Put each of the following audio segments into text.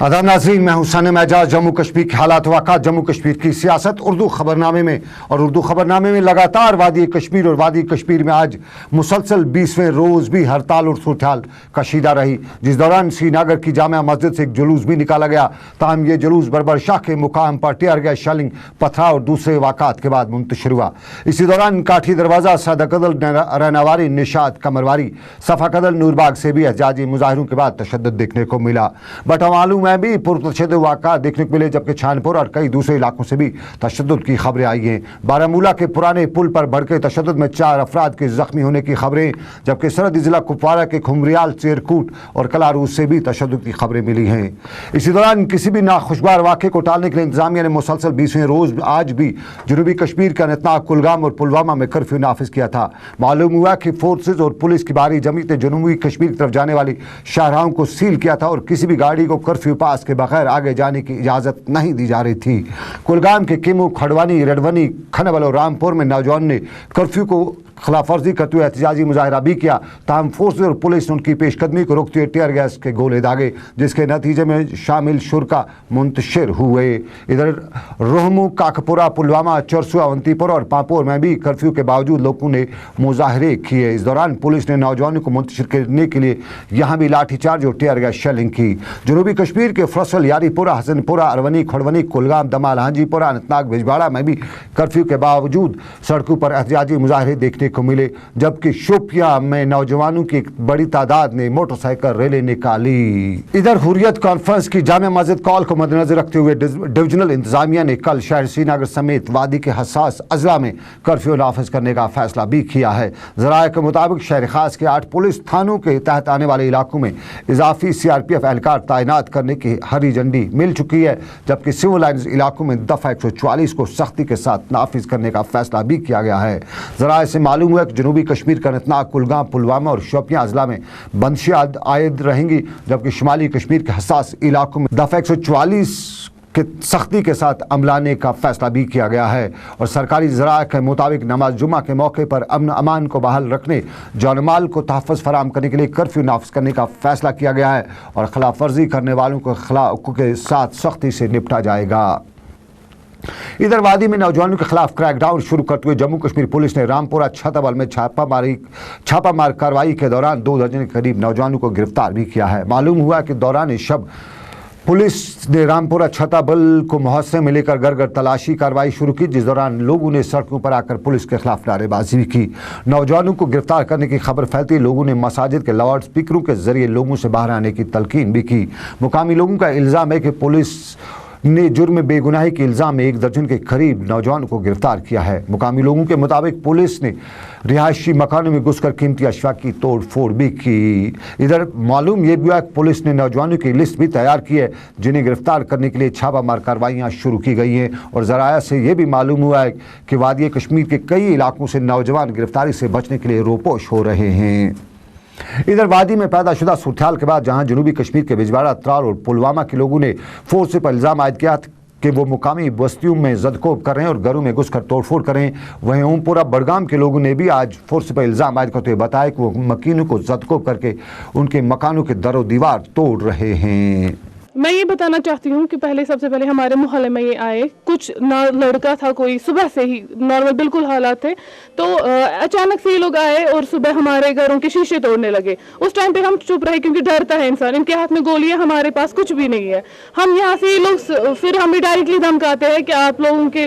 आदाब नाज़रीन, मैं हुसैन एजाज। जम्मू कश्मीर के हालात वाक़ात, जम्मू कश्मीर की सियासत उर्दू खबरनामे में। और उर्दू खबरनामे में लगातार वादी कश्मीर और वादी कश्मीर में आज मुसलसल 20वें रोज़ भी हड़ताल और सूरत-ए-हाल कशीदा रही, जिस दौरान श्रीनगर की जामिया मस्जिद से एक जुलूस भी निकाला गया। ताहम ये जुलूस बरबर शाह के मुकाम पर टियर गैस शेलिंग, पथराव और दूसरे वाक़ात के बाद मुंतशिर हुआ। इसी दौरान काठी दरवाज़ा, सदकदल, रैनावारी, निशात, कमरवारी, सफ़ाकदल, नूरबाग से भी एहतजाजी मुजाहिरों के बाद तशद्दुद देखने को मिला। बट मालूम में भी पुरतशद्दुद वाक़ात देखने को मिले, जबकि छानपुर और कई दूसरे इलाकों से भी तशद्दुद की खबरें आई हैं। बारामूला के पुराने पुल पर भड़के तशद्दुद में 4 अफराद के ज़ख्मी होने की खबरें, जबकि सरहदी ज़िला कुपवारा के खुमरियाल, चेरकूट और कलारूस से भी तशद्दुद की खबरें मिली हैं। इसी दौरान किसी भी नाखुशगवार वाक़े को टालने के लिए इंतज़ामिया ने मुसलसल 20वें रोज़ आज भी जनूबी कश्मीर का अनंतनाग, कुलगाम और पुलवामा में कर्फ्यू नाफिज किया था। मालूम हुआ कि फोर्सेज और पुलिस की भारी जमीत ने जनूबी कश्मीर की तरफ जाने वाली शाहराहों को सील किया था और किसी भी गाड़ी को कर्फ्यू पास के बगैर आगे जाने की इजाज़त नहीं दी जा रही थी। कुलगाम के किमू, खड़वानी, रेडवनी, खनबल और रामपुर में नौजवान ने कर्फ्यू को खिलाफ वर्जी करते हुए एहतजाजी मुजाहरा भी किया। ताहम फोर्सेज और पुलिस ने उनकी पेशकदमी को रोकते हुए टीयर गैस के गोले दागे, जिसके नतीजे में शामिल शुरका मुंतशिर हुए। इधर रोहमू, काकपुरा, पुलवामा, चरसुआ, अवंतीपुर और पापोर में भी कर्फ्यू के बावजूद लोगों ने मुजाहरे किए। इस दौरान पुलिस ने नौजवानों को मुंतशिर करने के लिए यहाँ भी लाठीचार्ज और टीयर गैस शेलिंग की। जनूबी कश्मीर के फरसल, यारीपुरा, हसनपुरा, अरवनी, खड़वनी, कुलगाम, दमाल, हाजीपुरा, अनंतनाग, बिजबाड़ा में भी कर्फ्यू के बावजूद सड़कों पर एहतजाजी मुजाहरे देखने को मिले, जबकि शोपियां में नौजवानों की एक बड़ी तादाद ने मोटरसाइकिल रैली निकाली। इधर हुर्रियत कॉन्फ्रेंस की जामिया मस्जिद कॉल को मद्देनजर रखते हुए डिविजनल इंतजामिया ने कल शहर श्रीनगर समेत वादी के हसास अजला में कर्फ्यू नाफिज करने का फैसला भी किया है। ज़राए के मुताबिक शहर खास के 8 पुलिस थानों के तहत आने वाले इलाकों में इजाफी CRPF एहलकार तैनात करने की हरी झंडी मिल चुकी है, जबकि सिविल लाइन्स इलाकों में दफ़ा 144 को सख्ती के साथ नाफिज करने का फैसला भी किया गया है। ज़राए से मालूम हुआ कि जनूबी कश्मीर का अनंतनाग, कुलगाम, पुलवामा और शोपियां अजला में बंदिशें आयद रहेंगी, जबकि शुमाली कश्मीर के हसास इलाकों में दफ़ा 144 के सख्ती के साथ अमलाने का फैसला भी किया गया है। और सरकारी ज़राए के मुताबिक नमाज जुमा के मौके पर अमन अमान को बहाल रखने, जानमाल को तहफ़्फ़ुज़ फराहम करने के लिए कर्फ्यू नाफिज करने का फैसला किया गया है और खिलाफ वर्जी करने वालों के साथ सख्ती से निपटा जाएगा। इधर वादी में नौजवानों के खिलाफ क्रैकडाउन शुरू करते हुए जम्मू कश्मीर पुलिस ने रामपुरा, छतबल में छापामार कार्रवाई के दौरान 2 दर्जन के करीब नौजवानों को गिरफ्तार भी किया है। मालूम हुआ कि दौरान शब पुलिस ने रामपुरा, छतबल को मुहस्से में लेकर घर घर तलाशी कार्रवाई शुरू की, जिस दौरान लोगों ने सड़कों पर आकर पुलिस के खिलाफ नारेबाजी भी की। नौजवानों को गिरफ्तार करने की खबर फैलती लोगों ने मसाजिद के लाउड स्पीकरों के जरिए लोगों से बाहर आने की तलकीन भी की। मुकामी लोगों का इल्ज़ाम है कि पुलिस ने जुर्म बेगुनाही के इल्ज़ाम में 1 दर्जन के करीब नौजवानों को गिरफ्तार किया है। मुकामी लोगों के मुताबिक पुलिस ने रिहायशी मकानों में घुसकर कीमती अशया की तोड़ फोड़ भी की। इधर मालूम ये भी हुआ कि पुलिस ने नौजवानों की लिस्ट भी तैयार की है, जिन्हें गिरफ्तार करने के लिए छापामार कार्रवाइयाँ शुरू की गई हैं। और ज़राया से ये भी मालूम हुआ है कि वादी कश्मीर के कई इलाकों से नौजवान गिरफ्तारी से बचने के लिए रोपोश हो रहे हैं। इधर वादी में पैदा शुदा सूरत-ए-हाल के बाद जहां जनूबी कश्मीर के बिजबाड़ा, त्राल और पुलवामा के लोगों ने फोर्स पर इल्ज़ाम आयद किया कि वो मुकामी बस्तियों में जदकोब कर रहे हैं और घरों में घुसकर तोड़फोड़ कर रहे हैं, वहीं ओमपुरा, बड़गाम के लोगों ने भी आज फोर्स पर इल्ज़ाम आयद करते हुए बताया कि वो मकीनों को जदकोब करके उनके मकानों के दरो दीवार तोड़ रहे हैं। मैं ये बताना चाहती हूँ कि सबसे पहले हमारे मोहल्ले में ये आए, कुछ लड़का था, कोई सुबह से ही नॉर्मल बिल्कुल हालात थे, तो अचानक से ये लोग आए और सुबह हमारे घरों के शीशे तोड़ने लगे। उस टाइम पे हम चुप रहे क्योंकि डरता है इंसान, इनके हाथ में गोलियां, हमारे पास कुछ भी नहीं है। हम यहाँ से ये लोग फिर हमें डायरेक्टली धमकाते हैं कि आप लोगों के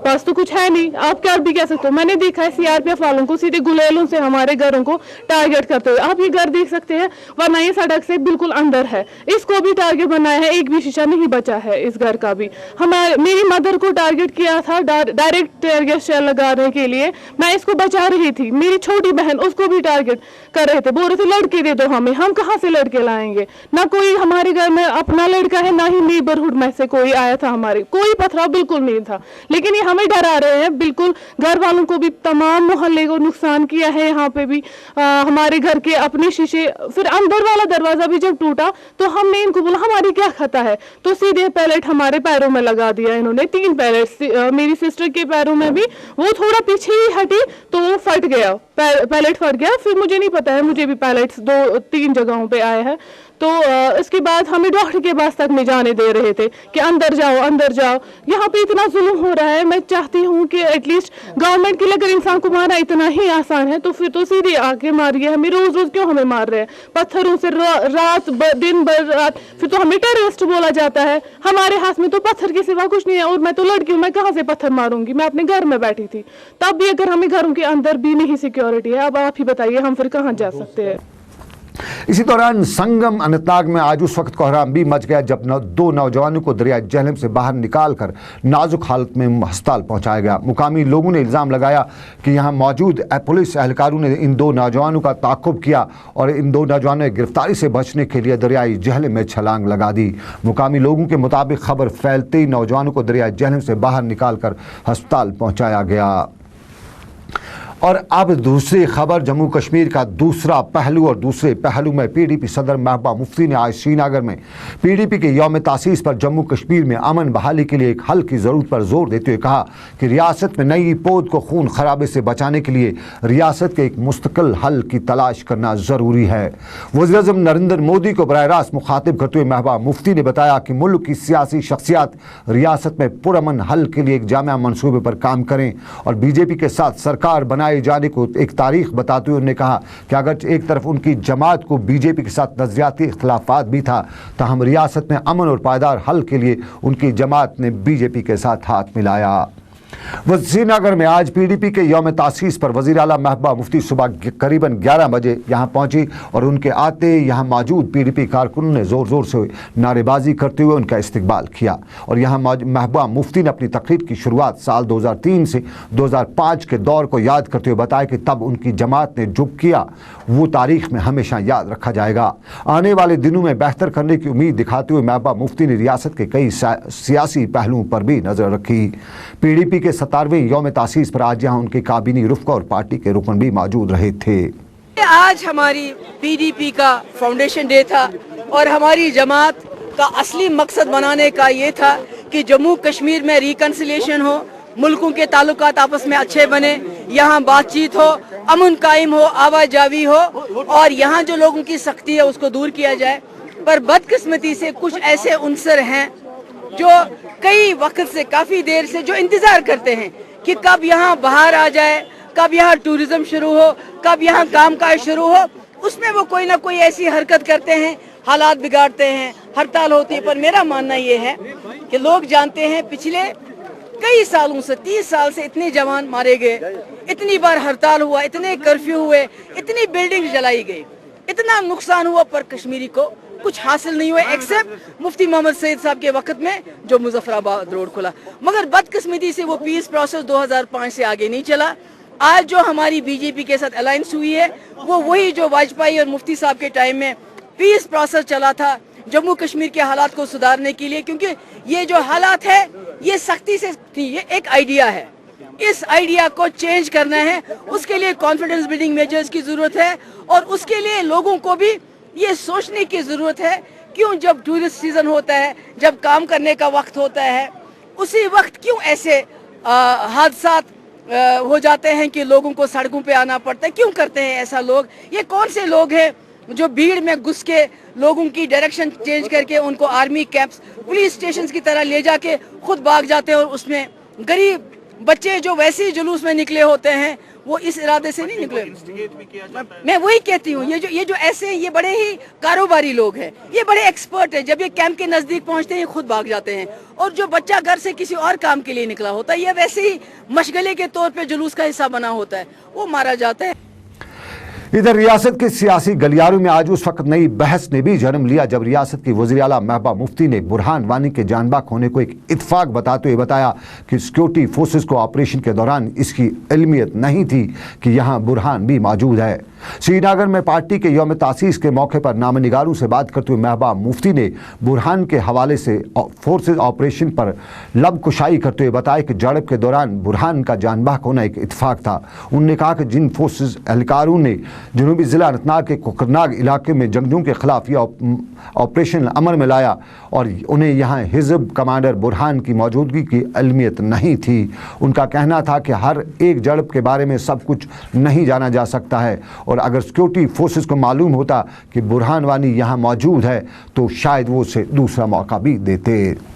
पास तो कुछ है नहीं, आप क्या भी कह सकते हो। मैंने देखा है CRPF वालों को सीधे गुलेलों से हमारे घरों को टारगेट करते हुए। आप ये घर देख सकते हैं, वरना ये सड़क से बिल्कुल अंदर है, इसको भी टारगेट बनाया है, एक भी शीशा नहीं बचा है इस घर का भी। मेरी मदर को टारगेट किया था डायरेक्ट टीयर गैस शेल लगाने के लिए, मैं इसको बचा रही थी। मेरी छोटी बहन, उसको भी टारगेट कर रहे थे, बोल रहे थे लड़के दे दो हमें, हम कहाँ से लड़के लाएंगे। ना कोई हमारे घर में अपना लड़का है, ना ही नेबरहुड में से कोई आया था, हमारे कोई पथराव बिल्कुल नहीं था, लेकिन ये हमें डरा रहे हैं बिल्कुल। घर वालों को भी, तमाम मोहल्ले को नुकसान किया है। यहाँ पे भी हमारे घर के अपने शीशे, फिर अंदर वाला दरवाजा भी जब टूटा तो हमने इनको बोला हमारी क्या खता है, तो सीधे पैलेट हमारे पैरों में लगा दिया इन्होंने, 3 पैलेट। मेरी सिस्टर के पैरों में भी, वो थोड़ा पीछे ही हटी तो वो फट गया, पैलेट फट गया। फिर मुझे नहीं पता है, मुझे भी पैलेट्स 2-3 जगहों पे आए हैं, तो इसके बाद हमें डॉक्टर के पास तक नहीं जाने दे रहे थे कि अंदर जाओ अंदर जाओ। यहाँ पे इतना जुल्म हो रहा है। मैं चाहती हूँ कि एटलीस्ट गवर्नमेंट के लिए अगर इंसान को मारना इतना ही आसान है तो फिर तो सीधे आके मारिए। हमें रोज रोज क्यों हमें मार रहे हैं पत्थरों से रात दिन भर रात, फिर तो हमें टेररिस्ट बोला जाता है। हमारे हाथ में तो पत्थर के सिवा कुछ नहीं है और मैं तो लड़की हूँ, मैं कहाँ से पत्थर मारूंगी। मैं अपने घर में बैठी थी तब भी अगर हमें घरों के अंदर भी नहीं सिक्योरिटी है। अब आप ही बताइए हम फिर कहाँ जा सकते हैं। इसी दौरान संगम अनंतनाग में आज उस वक्त कोहराम भी मच गया जब दो नौजवानों को दरिया जहलम से बाहर निकालकर नाजुक हालत में अस्पताल पहुंचाया गया। मुकामी लोगों ने इल्ज़ाम लगाया कि यहां मौजूद पुलिस एहलकारों ने इन दो नौजवानों का ताक़ुब किया और इन दो नौजवानों ने गिरफ्तारी से बचने के लिए दरियाई जहलम में छलांग लगा दी। मुकामी लोगों के मुताबिक खबर फैलते ही नौजवानों को दरिया जहलम से बाहर निकालकर अस्पताल पहुँचाया गया। और अब दूसरी खबर, जम्मू कश्मीर का दूसरा पहलू। और दूसरे पहलू में पीडीपी सदर महबूबा मुफ्ती ने आज श्रीनगर में पीडीपी के यौम तासीस पर जम्मू कश्मीर में अमन बहाली के लिए एक हल की ज़रूरत पर जोर देते हुए कहा कि रियासत में नई पौध को खून खराबे से बचाने के लिए रियासत के एक मुस्तकिल हल की तलाश करना ज़रूरी है। वज़ीर-ए-आज़म नरेंद्र मोदी को बराह रास्त मुखातिब करते हुए महबूबा मुफ्ती ने बताया कि मुल्क की सियासी शख्सियात रियासत में पुरअमन हल के लिए एक जामिया मनसूबे पर काम करें और बीजेपी के साथ सरकार बनाए जाने को एक तारीख बताते हुए उन्होंने कहा कि अगर एक तरफ उनकी जमात को बीजेपी के साथ नजरियाती इख्तलाफात भी था तो हम रियासत में अमन और पायदार हल के लिए उनकी जमात ने बीजेपी के साथ हाथ मिलाया। श्रीनगर में आज पीडीपी के यौम तासीस पर वज़ीर आला महबूबा मुफ्ती सुबह करीबन 11 बजे यहां पहुंची और उनके आते यहां मौजूद पीडीपी कारकुनों ने ज़ोर ज़ोर से नारेबाजी करते हुए उनका इस्तकबाल किया। और यहां महबूबा मुफ्ती ने अपनी तकरीर की शुरुआत साल 2003 से 2005 के दौर को याद करते हुए बताया कि तब उनकी जमात ने जो किया वो तारीख में हमेशा याद रखा जाएगा। आने वाले दिनों में बेहतर करने की उम्मीद दिखाते हुए महबूबा मुफ्ती ने रियासत के कई सियासी पहलुओं पर भी नज़र रखी। पीडीपी के 17वें यौम तासीस पर आज यहाँ उनके काबिनी रुफ़का और पार्टी के रुकन भी मौजूद रहे थे। आज हमारी पीडीपी का फाउंडेशन डे था और हमारी जमात का असली मकसद बनाने का ये था कि जम्मू कश्मीर में रिकन्सिलिएशन हो, मुल्कों के ताल्लुकात आपस में अच्छे बने, यहाँ बातचीत हो, अमन कायम हो, आवाजावी हो और यहाँ जो लोगों की सख्ती है उसको दूर किया जाए। पर बदकिस्मती से कुछ ऐसे अंसर हैं जो कई वक्त से काफ़ी देर से जो इंतज़ार करते हैं कि कब यहाँ बाहर आ जाए, कब यहाँ टूरिज्म शुरू हो, कब यहाँ कामकाज शुरू हो, उसमें वो कोई ना कोई ऐसी हरकत करते हैं, हालात बिगाड़ते हैं, हड़ताल होती है। पर मेरा मानना ये है कि लोग जानते हैं पिछले कई सालों से 30 साल से इतने जवान मारे गए, इतनी बार हड़ताल हुआ, इतने कर्फ्यू हुए, इतनी बिल्डिंग जलाई गई, इतना नुकसान हुआ, पर कश्मीरी को कुछ हासिल नहीं हुआ एक्सेप्ट मुफ्ती मोहम्मद सईद साहब के वक्त में जो मुजफ्फराबाद रोड खुला। मगर बदकिस्मती से वो पीस प्रोसेस 2005 से आगे नहीं चला। आज जो हमारी बीजेपी के साथ अलायंस हुई है वो वही जो वाजपेयी और मुफ्ती साहब के टाइम में पीस प्रोसेस चला था जम्मू कश्मीर के हालात को सुधारने के लिए, क्योंकि ये जो हालात है ये सख्ती से थी, ये एक आइडिया है, इस आइडिया को चेंज करना है, उसके लिए कॉन्फिडेंस बिल्डिंग मेजर्स की जरूरत है और उसके लिए लोगों को भी ये सोचने की जरूरत है क्यों जब टूरिस्ट सीजन होता है, जब काम करने का वक्त होता है, उसी वक्त क्यों ऐसे हादसात हो जाते हैं कि लोगों को सड़कों पे आना पड़ता है, क्यों करते हैं ऐसा लोग? ये कौन से लोग हैं जो भीड़ में घुस के लोगों की डायरेक्शन चेंज करके उनको आर्मी कैंप्स, पुलिस स्टेशन की तरह ले जाके खुद भाग जाते हैं और उसमें गरीब बच्चे जो वैसे ही जुलूस में निकले होते हैं वो इस इरादे से नहीं निकले। मैं वही कहती हूँ ये जो ऐसे हैं ये बड़े ही कारोबारी लोग हैं, ये बड़े एक्सपर्ट हैं। जब ये कैंप के नजदीक पहुंचते हैं ये खुद भाग जाते हैं और जो बच्चा घर से किसी और काम के लिए निकला होता है ये वैसे ही मशगले के तौर पे जुलूस का हिस्सा बना होता है, वो मारा जाता है। इधर रियासत के सियासी गलियारों में आज उस वक्त नई बहस ने भी जन्म लिया जब रियासत की वज़ीर आला महबूबा मुफ्ती ने बुरहान वानी के जानबाक होने को एक इत्फाक बताते हुए बताया कि सिक्योरिटी फोर्सेस को ऑपरेशन के दौरान इसकी इल्मियत नहीं थी कि यहाँ बुरहान भी मौजूद है। श्रीनगर में पार्टी के यौम तासीस के मौके पर नामनिगारों से बात करते हुए महबूबा मुफ्ती ने बुरहान के हवाले से फोर्सेज ऑपरेशन पर लब कुशाई करते हुए बताया कि झड़प के दौरान बुरहान का जानबाक होना एक इत्फाक था। उन्होंने कहा कि जिन फोर्सेज एहलकारों ने जनूबी ज़िला अनंतनाग के कोकरनाग इलाके में जंगजूओं के ख़िलाफ़ यह ऑपरेशन अमल में लाया और उन्हें यहाँ हिज़्ब कमांडर बुरहान की मौजूदगी की इल्मियत नहीं थी। उनका कहना था कि हर एक झड़प के बारे में सब कुछ नहीं जाना जा सकता है और अगर सिक्योरिटी फोर्सेस को मालूम होता कि बुरहान वानी यहाँ मौजूद है तो शायद वो उसे दूसरा मौका भी देते।